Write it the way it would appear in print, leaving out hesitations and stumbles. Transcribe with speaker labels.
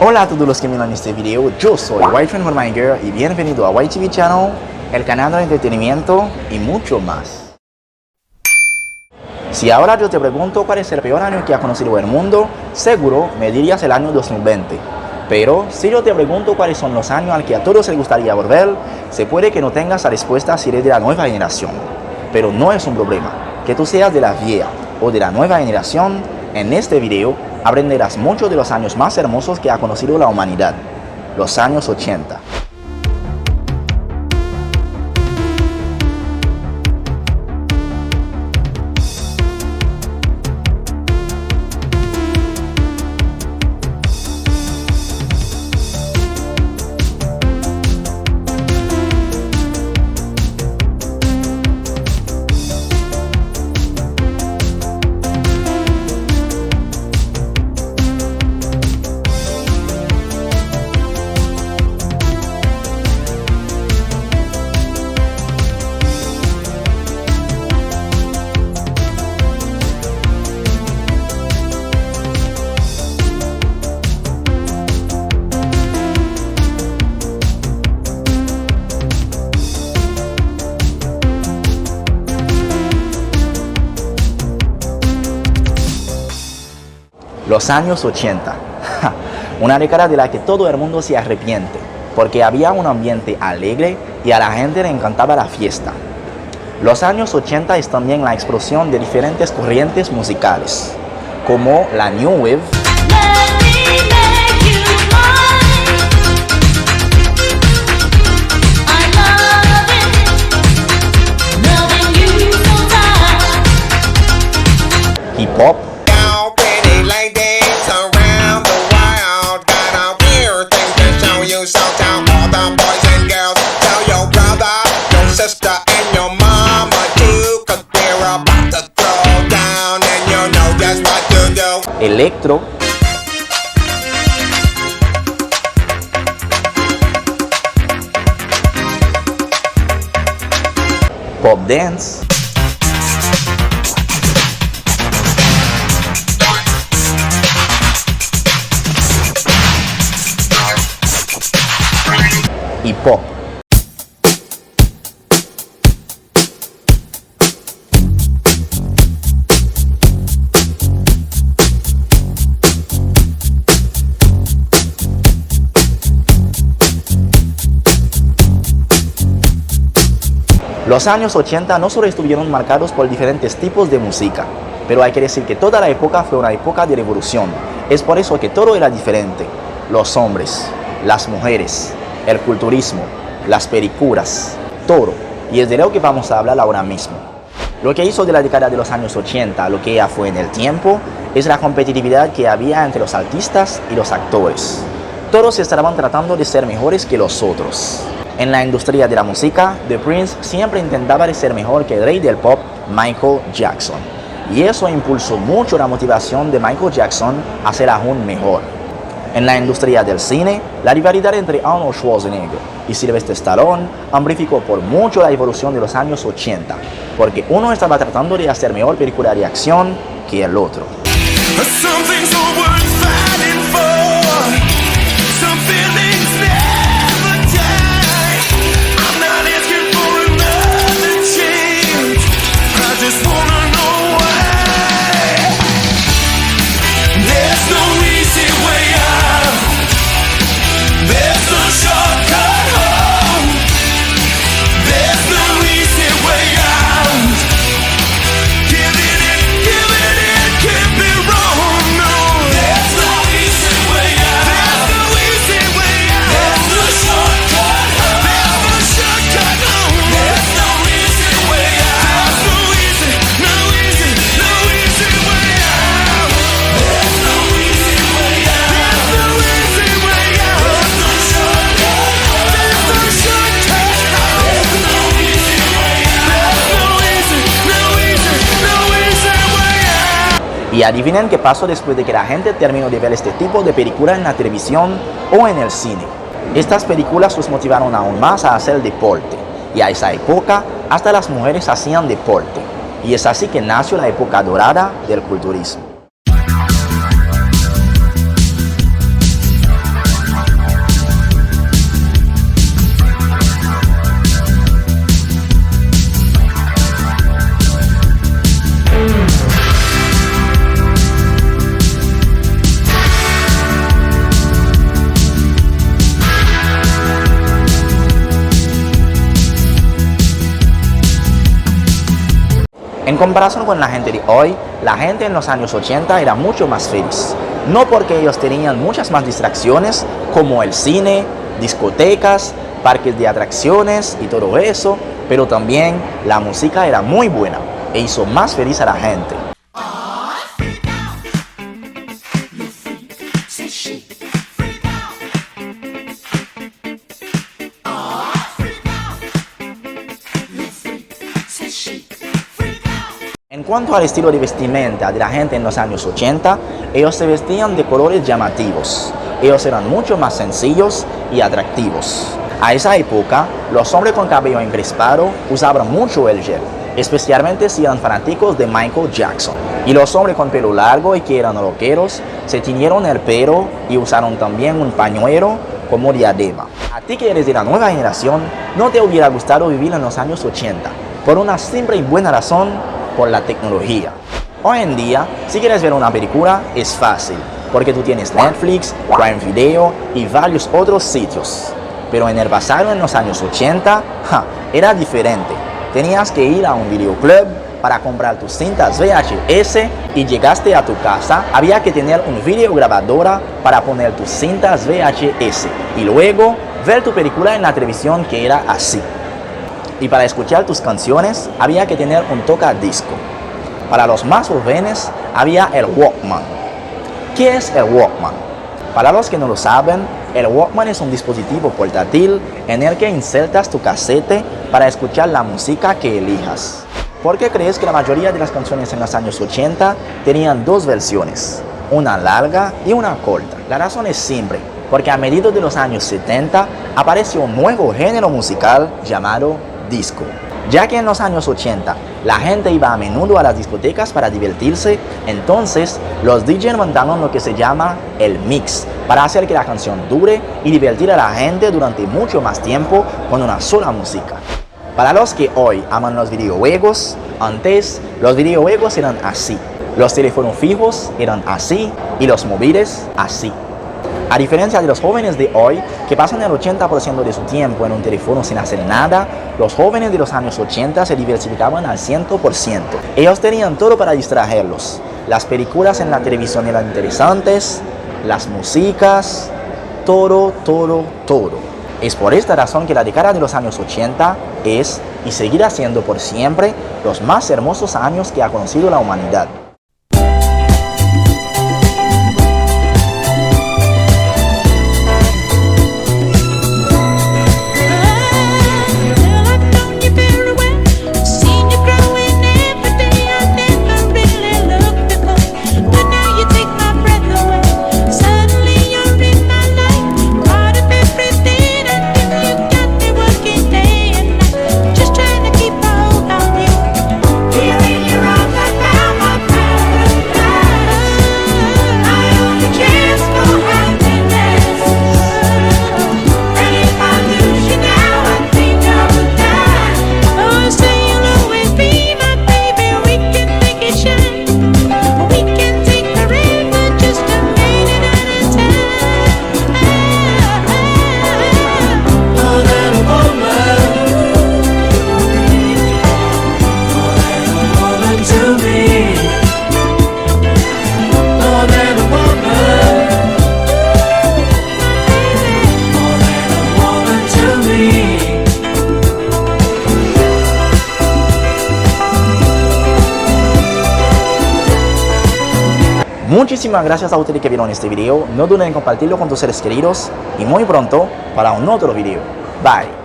Speaker 1: Hola a todos los que miran este video, yo soy White Friend for My Girl y bienvenido a White TV Channel, el canal de entretenimiento y mucho más. Si ahora yo te pregunto cuál es el peor año que ha conocido el mundo, seguro me dirías el año 2020. Pero si yo te pregunto cuáles son los años al que a todos les gustaría volver, se puede que no tengas la respuesta si eres de la nueva generación. Pero no es un problema, que tú seas de la vieja o de la nueva generación, en este video aprenderás mucho de los años más hermosos que ha conocido la humanidad, los años 80. Los años 80, una década de la que todo el mundo se arrepiente, porque había un ambiente alegre y a la gente le encantaba la fiesta. Los años 80 es también la explosión de diferentes corrientes musicales, como la New Wave, hip hop, electro, pop dance, y pop. Los años 80 no solo estuvieron marcados por diferentes tipos de música, pero hay que decir que toda la época fue una época de revolución. Es por eso que todo era diferente. Los hombres, las mujeres, el culturismo, las películas, todo. Y es de lo que vamos a hablar ahora mismo. Lo que hizo de la década de los años 80 lo que ya fue en el tiempo es la competitividad que había entre los artistas y los actores. Todos estaban tratando de ser mejores que los otros. En la industria de la música, The Prince siempre intentaba ser mejor que el rey del pop, Michael Jackson. Y eso impulsó mucho la motivación de Michael Jackson a ser aún mejor. En la industria del cine, la rivalidad entre Arnold Schwarzenegger y Sylvester Stallone amplificó por mucho la evolución de los años 80, porque uno estaba tratando de hacer mejor película de acción que el otro. Y adivinen qué pasó después de que la gente terminó de ver este tipo de películas en la televisión o en el cine. Estas películas los motivaron aún más a hacer deporte. Y a esa época, hasta las mujeres hacían deporte. Y es así que nació la época dorada del culturismo. En comparación con la gente de hoy, la gente en los años 80 era mucho más feliz. No porque ellos tenían muchas más distracciones como el cine, discotecas, parques de atracciones y todo eso, pero también la música era muy buena e hizo más feliz a la gente. En cuanto al estilo de vestimenta de la gente en los años 80, ellos se vestían de colores llamativos. Ellos eran mucho más sencillos y atractivos. A esa época, los hombres con cabello encrespado usaban mucho el gel, especialmente si eran fanáticos de Michael Jackson. Y los hombres con pelo largo y que eran rockeros se tiñeron el pelo y usaron también un pañuelo como diadema. A ti que eres de la nueva generación, no te hubiera gustado vivir en los años 80, por una simple y buena razón: por la tecnología. Hoy en día, si quieres ver una película, es fácil, porque tú tienes Netflix, Prime Video y varios otros sitios. Pero en el pasado, en los años 80, era diferente. Tenías que ir a un videoclub para comprar tus cintas VHS y llegaste a tu casa, había que tener un videograbadora para poner tus cintas VHS y luego ver tu película en la televisión, que era así. Y para escuchar tus canciones había que tener un tocadisco. Para los más jóvenes había el Walkman. ¿Qué es el Walkman? Para los que no lo saben, el Walkman es un dispositivo portátil en el que insertas tu casete para escuchar la música que elijas. ¿Por qué crees que la mayoría de las canciones en los años 80 tenían dos versiones? Una larga y una corta. La razón es simple, porque a mediados de los años 70 apareció un nuevo género musical llamado disco. Ya que en los años 80 la gente iba a menudo a las discotecas para divertirse, entonces los DJs montaron lo que se llama el mix, para hacer que la canción dure y divertir a la gente durante mucho más tiempo con una sola música. Para los que hoy aman los videojuegos, antes los videojuegos eran así, los teléfonos fijos eran así y los móviles así. A diferencia de los jóvenes de hoy, que pasan el 80% de su tiempo en un teléfono sin hacer nada, los jóvenes de los años 80 se diversificaban al 100%. Ellos tenían todo para distraerlos. Las películas en la televisión eran interesantes, las músicas, todo. Es por esta razón que la década de los años 80 es, y seguirá siendo por siempre, los más hermosos años que ha conocido la humanidad. Muchísimas gracias a ustedes que vieron este video. No duden en compartirlo con tus seres queridos y muy pronto para un otro video. Bye.